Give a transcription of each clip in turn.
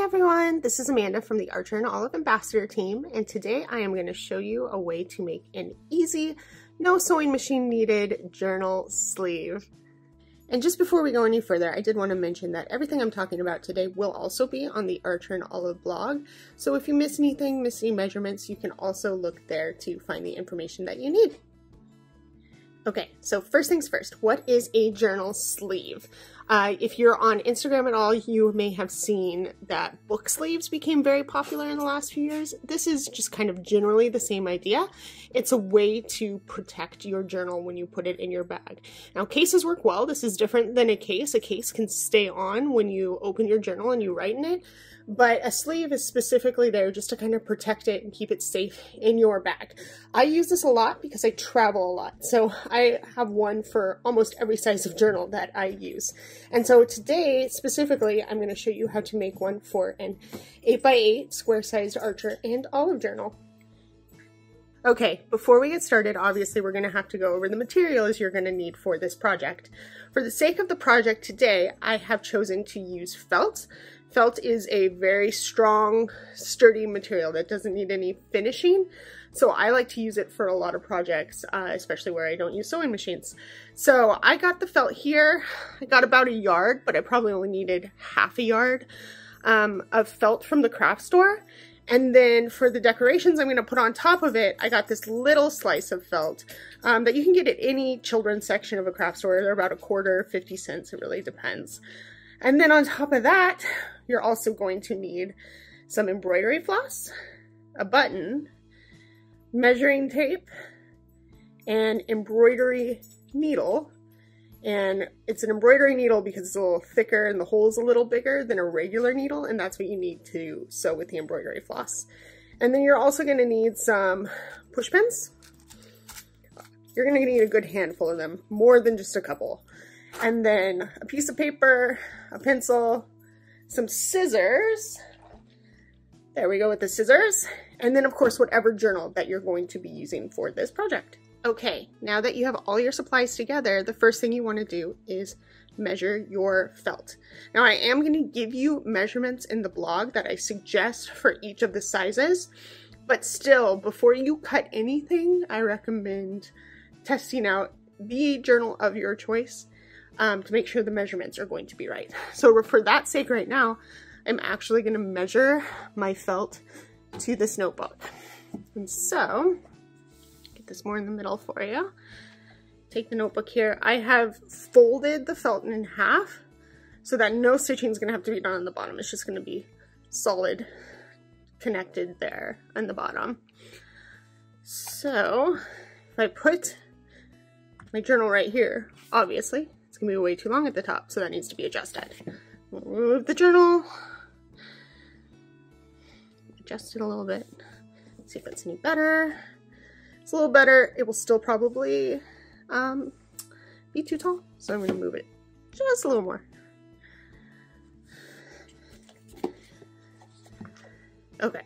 everyone, this is Amanda from the Archer and Olive Ambassador team, and today I am going to show you a way to make an easy, no sewing machine needed journal sleeve. And just before we go any further, I did want to mention that everything I'm talking about today will also be on the Archer and Olive blog, so if you miss anything, miss any measurements, you can also look there to find the information that you need. Okay, so first things first, what is a journal sleeve? If you're on Instagram at all, you may have seen that book sleeves became very popular in the last few years. This is just kind of generally the same idea. It's a way to protect your journal when you put it in your bag. Now, cases work well. This is different than a case. A case can stay on when you open your journal and you write in it, but a sleeve is specifically there just to kind of protect it and keep it safe in your bag. I use this a lot because I travel a lot, so I have one for almost every size of journal that I use. And so today, specifically, I'm going to show you how to make one for an 8x8 square-sized Archer and Olive journal. Okay, before we get started, obviously we're going to have to go over the materials you're going to need for this project. For the sake of the project today, I have chosen to use felt. Felt is a very strong, sturdy material that doesn't need any finishing, so I like to use it for a lot of projects, especially where I don't use sewing machines. So I got the felt here. I got about a yard, but I probably only needed half a yard of felt from the craft store. And then for the decorations I'm going to put on top of it, I got this little slice of felt that you can get at any children's section of a craft store. They're about a quarter, 50 cents, it really depends. And then on top of that, you're also going to need some embroidery floss, a button, measuring tape, and embroidery needle. And it's an embroidery needle because it's a little thicker and the hole is a little bigger than a regular needle, and that's what you need to sew with the embroidery floss. And then you're also going to need some push pins. You're going to need a good handful of them, more than just a couple. And then a piece of paper, a pencil, some scissors. There we go with the scissors. And then of course, whatever journal that you're going to be using for this project. Okay, now that you have all your supplies together, the first thing you want to do is measure your felt. Now I am going to give you measurements in the blog that I suggest for each of the sizes, but still, before you cut anything, I recommend testing out the journal of your choice to make sure the measurements are going to be right. So for that sake right now, I'm actually going to measure my felt to this notebook. And so, get this more in the middle for you. Take the notebook here. I have folded the felt in half so that no stitching is going to have to be done on the bottom. It's just going to be solid connected there on the bottom. So, if I put my journal right here, obviously, it's going to be way too long at the top, so that needs to be adjusted. We'll remove the journal, adjust it a little bit, see if it's any better. It's a little better. It will still probably be too tall, so I'm going to move it just a little more. Okay,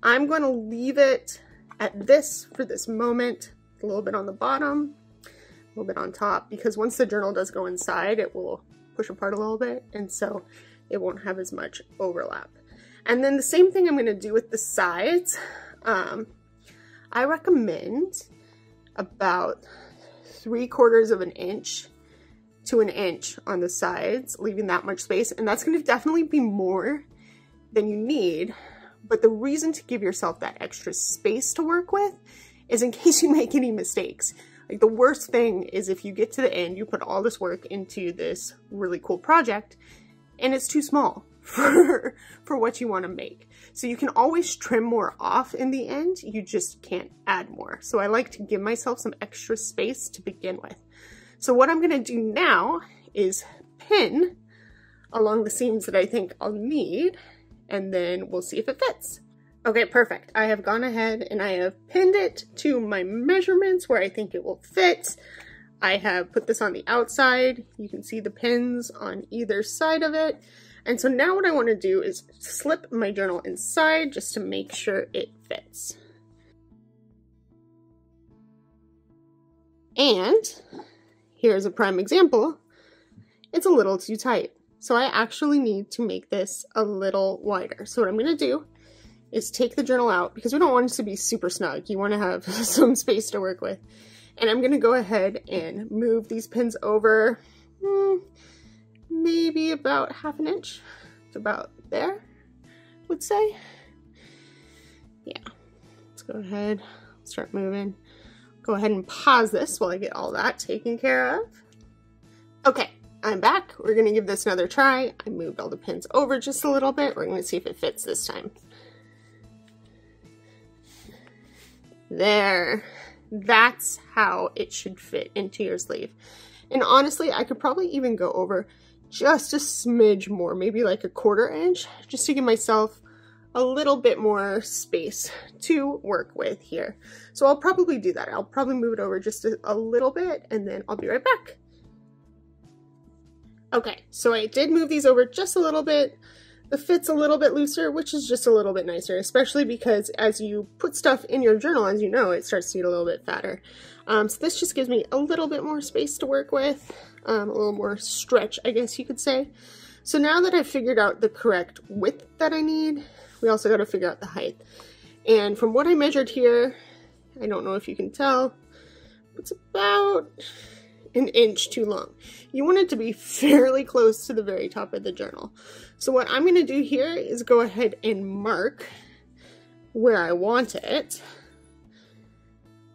I'm going to leave it at this for this moment, a little bit on the bottom, a little bit on top, because once the journal does go inside, it will push apart a little bit, and so it won't have as much overlap. And then the same thing I'm going to do with the sides. I recommend about 3/4 of an inch to an inch on the sides, leaving that much space, and that's going to definitely be more than you need, but the reason to give yourself that extra space to work with is in case you make any mistakes. Like, the worst thing is if you get to the end, you put all this work into this really cool project, and it's too small for what you want to make. So you can always trim more off in the end, you just can't add more. So I like to give myself some extra space to begin with. So what I'm going to do now is pin along the seams that I think I'll need, and then we'll see if it fits. Okay, perfect. I have gone ahead and I have pinned it to my measurements where I think it will fit. I have put this on the outside. You can see the pins on either side of it. And so now what I want to do is slip my journal inside just to make sure it fits. And here's a prime example. It's a little too tight. So I actually need to make this a little wider. So what I'm going to do is take the journal out, because we don't want it to be super snug. You want to have some space to work with. And I'm going to go ahead and move these pins over maybe about ½ an inch. It's about there, I would say. Yeah, let's go ahead, start moving. Go ahead and pause this while I get all that taken care of. Okay, I'm back. We're gonna give this another try. I moved all the pins over just a little bit. We're gonna see if it fits this time. There, that's how it should fit into your sleeve. And honestly, I could probably even go over just a smidge more, maybe like ½ inch, just to give myself a little bit more space to work with here. So I'll probably do that. I'll probably move it over just a little bit, and then I'll be right back. Okay, so I did move these over just a little bit. The fit's a little bit looser, which is just a little bit nicer, especially because as you put stuff in your journal, as you know, it starts to get a little bit fatter. So this just gives me a little bit more space to work with, a little more stretch, I guess you could say. So now that I've figured out the correct width that I need, we also got to figure out the height. And from what I measured here, I don't know if you can tell, it's about an inch too long. You want it to be fairly close to the very top of the journal. So what I'm going to do here is go ahead and mark where I want it.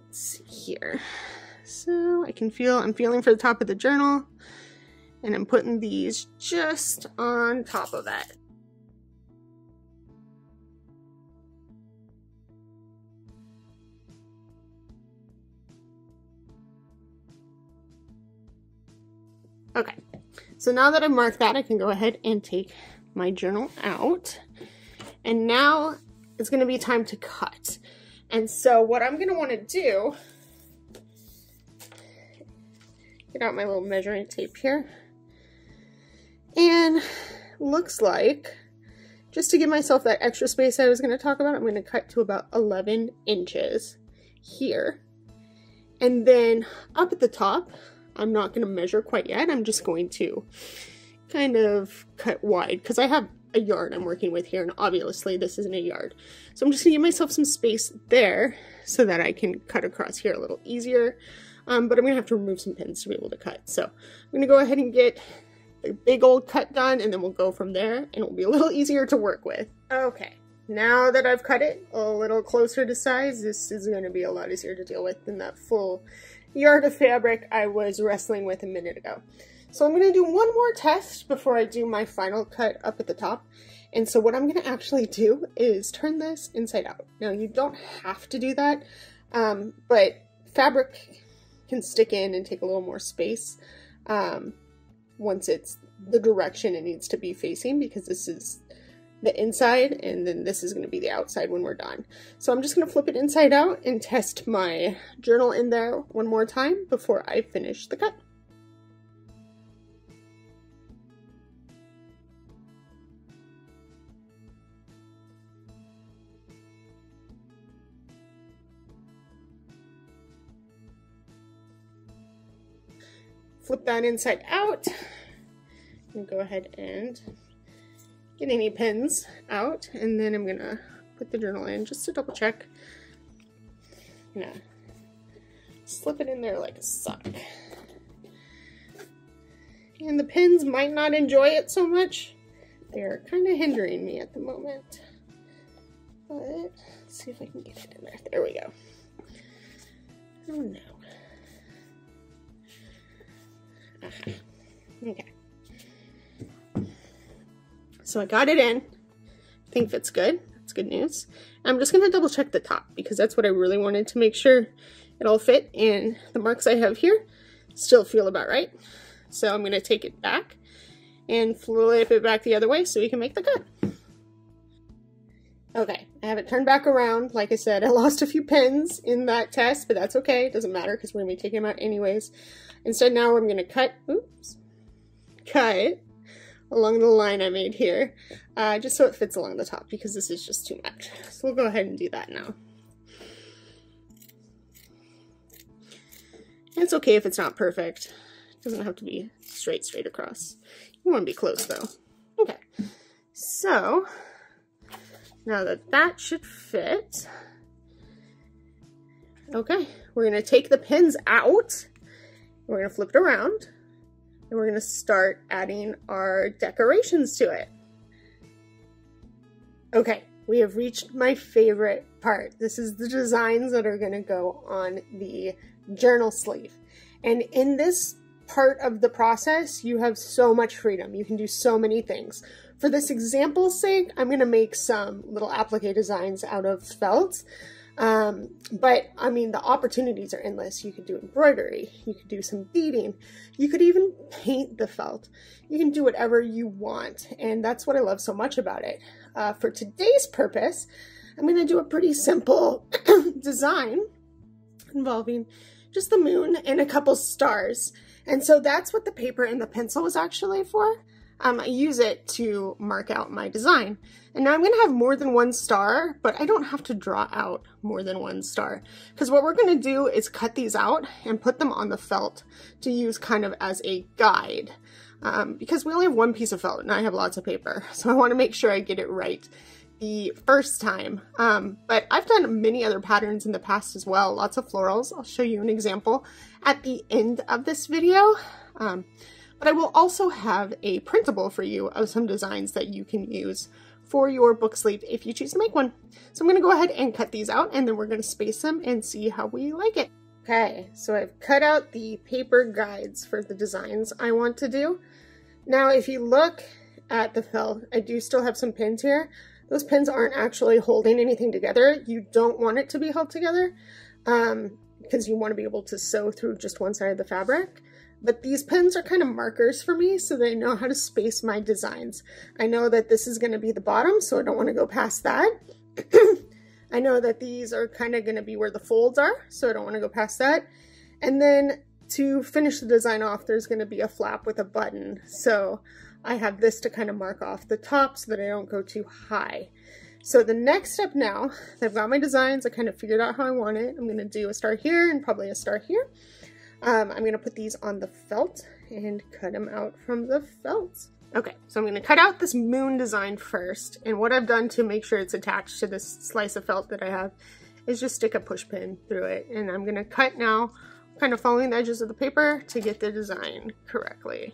Let's see here. So I can feel, I'm feeling for the top of the journal, and I'm putting these just on top of that. Okay, so now that I've marked that, I can go ahead and take my journal out. And now it's going to be time to cut. And so what I'm going to want to do, get out my little measuring tape here. And looks like, just to give myself that extra space I was going to talk about, I'm going to cut to about 11 inches here. And then up at the top, I'm not going to measure quite yet. I'm just going to kind of cut wide because I have a yard I'm working with here, and obviously this isn't a yard. So I'm just going to give myself some space there so that I can cut across here a little easier. But I'm going to have to remove some pins to be able to cut. So I'm going to go ahead and get a big old cut done, and then we'll go from there, and it'll be a little easier to work with. Okay, now that I've cut it a little closer to size, this is going to be a lot easier to deal with than that full yard of fabric I was wrestling with a minute ago. So I'm going to do one more test before I do my final cut up at the top. And so what I'm going to actually do is turn this inside out. Now you don't have to do that, but fabric can stick in and take a little more space once it's the direction it needs to be facing, because this is the inside and then this is going to be the outside when we're done. So I'm just going to flip it inside out and test my journal in there one more time before I finish the cut. Flip that inside out and go ahead and get any pins out, and then I'm gonna put the journal in just to double check. Gonna slip it in there like a sock. And the pins might not enjoy it so much. They're kind of hindering me at the moment. But let's see if I can get it in there. There we go. Oh no. Okay. So I got it in. I think fits good. That's good news. I'm just going to double check the top because that's what I really wanted to make sure it all fit, and the marks I have here still feel about right. So I'm going to take it back and flip it back the other way so we can make the cut. Okay, I have it turned back around. Like I said, I lost a few pins in that test, but that's okay. It doesn't matter because we're going to be taking them out anyways. Instead, now I'm going to cut along the line I made here, just so it fits along the top, because this is just too much. So we'll go ahead and do that now. It's okay if it's not perfect. It doesn't have to be straight across. You want to be close though. Okay, so now that should fit. Okay, we're gonna take the pins out, we're gonna flip it around, and we're gonna start adding our decorations to it. Okay, we have reached my favorite part. This is the designs that are gonna go on the journal sleeve. And in this part of the process, you have so much freedom. You can do so many things. For this example's sake, I'm gonna make some little applique designs out of felt. But I mean, the opportunities are endless. You could do embroidery, you could do some beading, you could even paint the felt. You can do whatever you want, and that's what I love so much about it. For today's purpose, I'm going to do a pretty simple design involving just the moon and a couple stars. And so that's what the paper and the pencil was actually for. I use it to mark out my design. And now I'm going to have more than one star, but I don't have to draw out more than one star. Because what we're going to do is cut these out and put them on the felt to use kind of as a guide. Because we only have one piece of felt and I have lots of paper. So I want to make sure I get it right the first time. But I've done many other patterns in the past as well. Lots of florals. I'll show you an example at the end of this video. But I will also have a printable for you of some designs that you can use for your book sleeve if you choose to make one. So I'm going to go ahead and cut these out, and then we're going to space them and see how we like it. Okay, so I've cut out the paper guides for the designs I want to do. Now if you look at the felt, I do still have some pins here. Those pins aren't actually holding anything together. You don't want it to be held together because you want to be able to sew through just one side of the fabric. But these pins are kind of markers for me so they know how to space my designs. I know that this is going to be the bottom, so I don't want to go past that. I know that these are kind of going to be where the folds are, so I don't want to go past that. And then to finish the design off, there's going to be a flap with a button. So I have this to kind of mark off the top so that I don't go too high. So the next step now, I've got my designs, I kind of figured out how I want it. I'm going to do a star here and probably a star here. I'm going to put these on the felt and cut them out from the felt. Okay, so I'm going to cut out this moon design first, and what I've done to make sure it's attached to this slice of felt that I have is just stick a push pin through it, and I'm going to cut now, kind of following the edges of the paper to get the design correctly.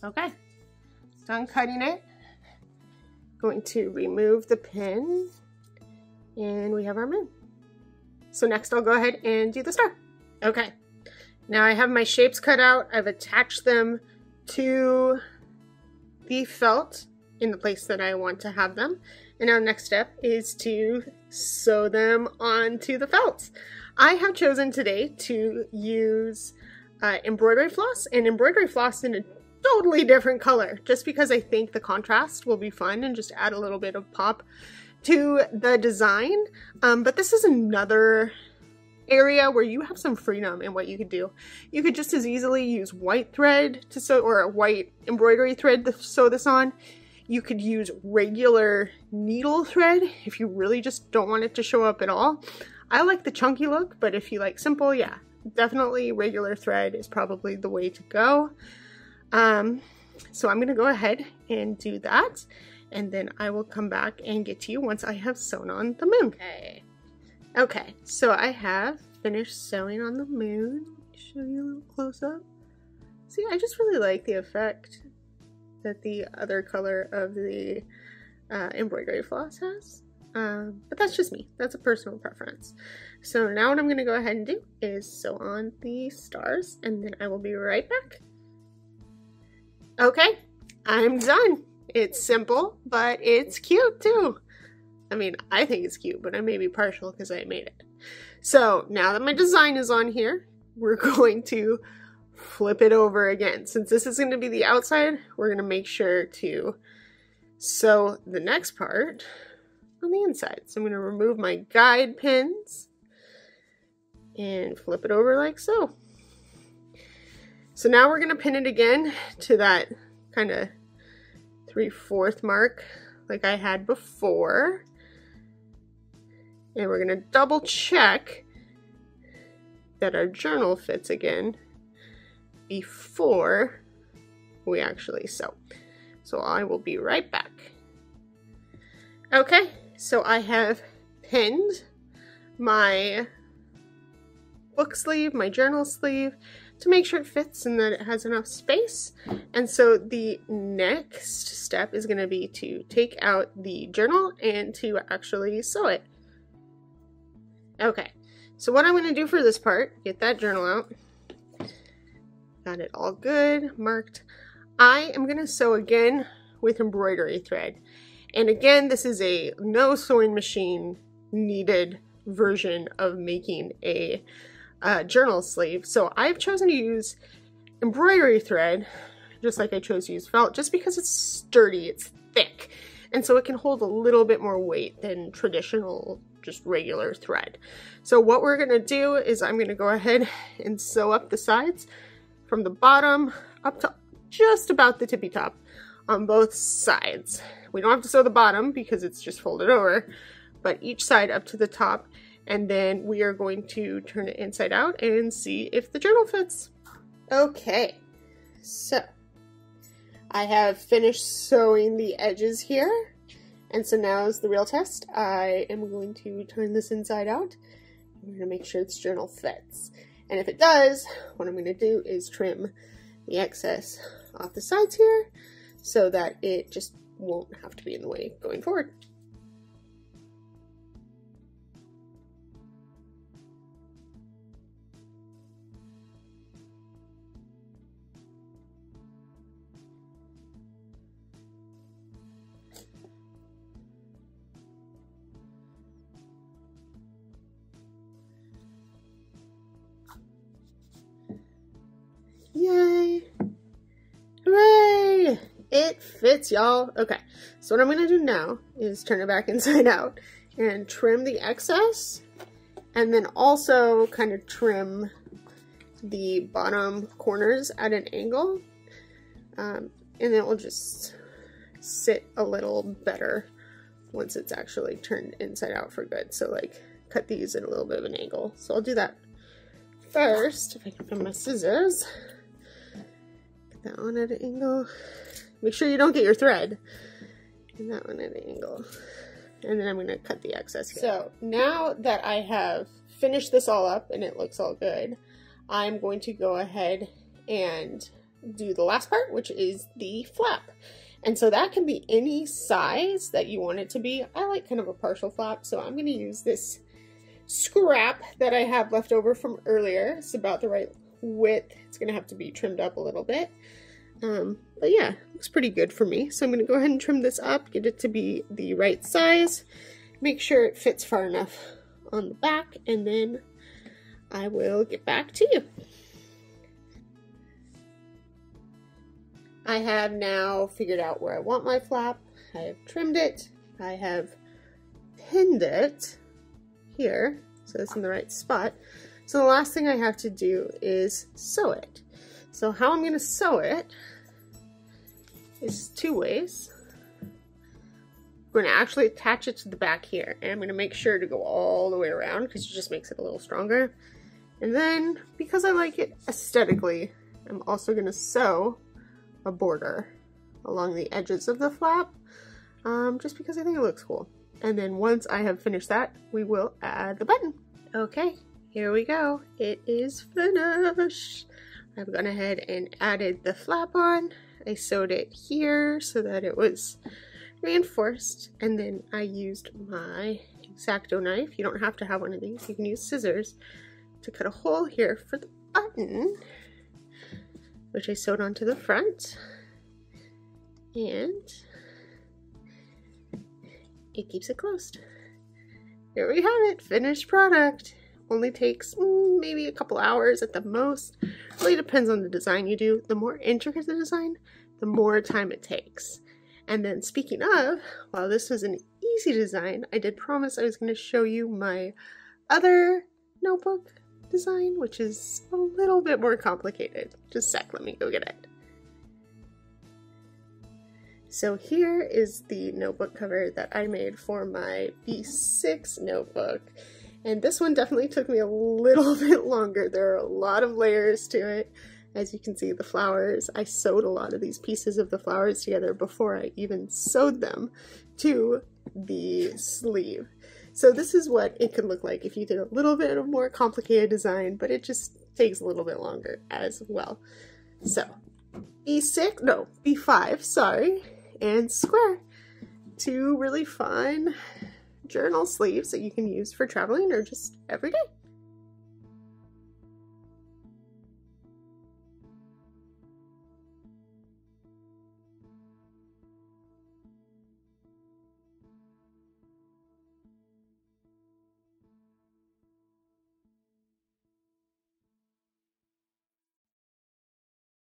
Okay, done cutting it. Going to remove the pin, and we have our moon. So next I'll go ahead and do the star. Okay, now I have my shapes cut out. I've attached them to the felt in the place that I want to have them. And now the next step is to sew them onto the felt. I have chosen today to use embroidery floss, and embroidery floss in a totally different color, just because I think the contrast will be fun and just add a little bit of pop to the design. But this is another area where you have some freedom in what you could do. You could just as easily use white thread to sew, or a white embroidery thread to sew this on. You could use regular needle thread if you really just don't want it to show up at all. I like the chunky look, but if you like simple, yeah, definitely regular thread is probably the way to go. So I'm going to go ahead and do that, and then I will come back and get to you once I have sewn on the moon. Okay, so I have finished sewing on the moon. Show you a little close up. See, I just really like the effect that the other color of the embroidery floss has. But that's just me. That's a personal preference. So now what I'm going to go ahead and do is sew on the stars, and then I will be right back. Okay, I'm done. It's simple, but it's cute too. I mean, I think it's cute, but I may be partial because I made it. So now that my design is on here, we're going to flip it over again. Since this is going to be the outside, we're going to make sure to sew the next part on the inside. So I'm going to remove my guide pins and flip it over like so. So now we're going to pin it again to that kind of 3/4 mark like I had before. And we're going to double check that our journal fits again before we actually sew. So I will be right back. Okay, so I have pinned my book sleeve, my journal sleeve, to make sure it fits and that it has enough space. And so the next step is going to be to take out the journal and to actually sew it. Okay, so what I'm going to do for this part, get that journal out. Got it all good, marked. I am going to sew again with embroidery thread. And again, this is a no sewing machine needed version of making a journal sleeve. So I've chosen to use embroidery thread, just like I chose to use felt, just because it's sturdy, it's thick, and so it can hold a little bit more weight than traditional, just regular thread. So what we're gonna do is I'm gonna go ahead and sew up the sides from the bottom up to just about the tippy top on both sides. We don't have to sew the bottom because it's just folded over, but each side up to the top. And then we are going to turn it inside out and see if the journal fits. Okay, so I have finished sewing the edges here. And so now is the real test. I am going to turn this inside out. I'm going to make sure this journal fits. And if it does, what I'm going to do is trim the excess off the sides here so that it just won't have to be in the way going forward. Yay! Hooray! It fits, y'all. Okay, so what I'm gonna do now is turn it back inside out and trim the excess, and then also kind of trim the bottom corners at an angle, and then it will just sit a little better once it's actually turned inside out for good. So like cut these at a little bit of an angle. So I'll do that first, if I can find my scissors. That one at an angle. Make sure you don't get your thread. And that one at an angle. And then I'm going to cut the excess here. So now that I have finished this all up and it looks all good, I'm going to go ahead and do the last part, which is the flap. And so that can be any size that you want it to be. I like kind of a partial flap, so I'm going to use this scrap that I have left over from earlier. It's about the right width. It's going to have to be trimmed up a little bit. But yeah, looks pretty good for me. So I'm going to go ahead and trim this up, get it to be the right size, make sure it fits far enough on the back, and then I will get back to you. I have now figured out where I want my flap. I have trimmed it. I have pinned it here, so it's in the right spot. So the last thing I have to do is sew it. So how I'm going to sew it is two ways. I'm going to actually attach it to the back here, and I'm going to make sure to go all the way around because it just makes it a little stronger. And then, because I like it aesthetically, I'm also going to sew a border along the edges of the flap, just because I think it looks cool. And then once I have finished that, we will add the button. Okay, here we go. It is finished. I've gone ahead and added the flap on. I sewed it here so that it was reinforced, and then I used my X-Acto knife. You don't have to have one of these. You can use scissors to cut a hole here for the button, which I sewed onto the front, and it keeps it closed. Here we have it, finished product. Only takes maybe a couple hours at the most. Really depends on the design you do. The more intricate the design, the more time it takes. And then speaking of, while this was an easy design, I did promise I was going to show you my other notebook design, which is a little bit more complicated. Just a sec, let me go get it. So here is the notebook cover that I made for my B6 notebook. And this one definitely took me a little bit longer. There are a lot of layers to it. As you can see, the flowers, I sewed a lot of these pieces of the flowers together before I even sewed them to the sleeve. So this is what it could look like if you did a little bit of more complicated design, but it just takes a little bit longer as well. So B5, sorry, and square. Two really fun journal sleeves that you can use for traveling or just every day.